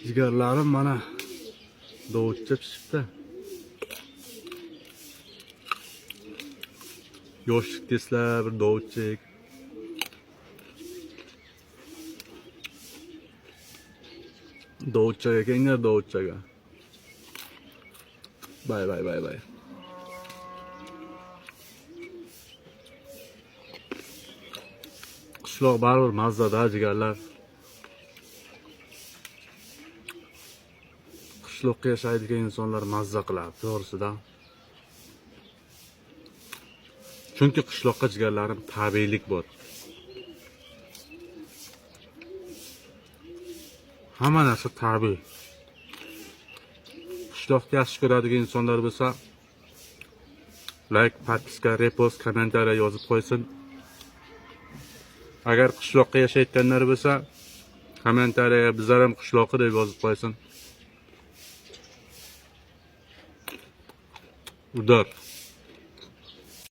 Jigarlarim mana dovutcha pishibdi. Yoshlik deslar bir dovutchik. Dovutchaga kelinglar, dovutchaga. Bay. Qishloq baribir mazzada jigarlar. Qishloqqa yashaydigan insonlar mazza qiladi, to'g'risida. Chunki qishloqqa jigarlarim tabiiylik bor. Hamma narsa tabiiy. Qishloqni yaxshi ko'radigan insonlar bo'lsa, like, podpiska, repost, kommentariya yozib qo'ysin. Agar qishloqqa yashayotganlar bo'lsa, kommentariyaga bizlar ham qishloqi deb yozib qo'ysin. Udar.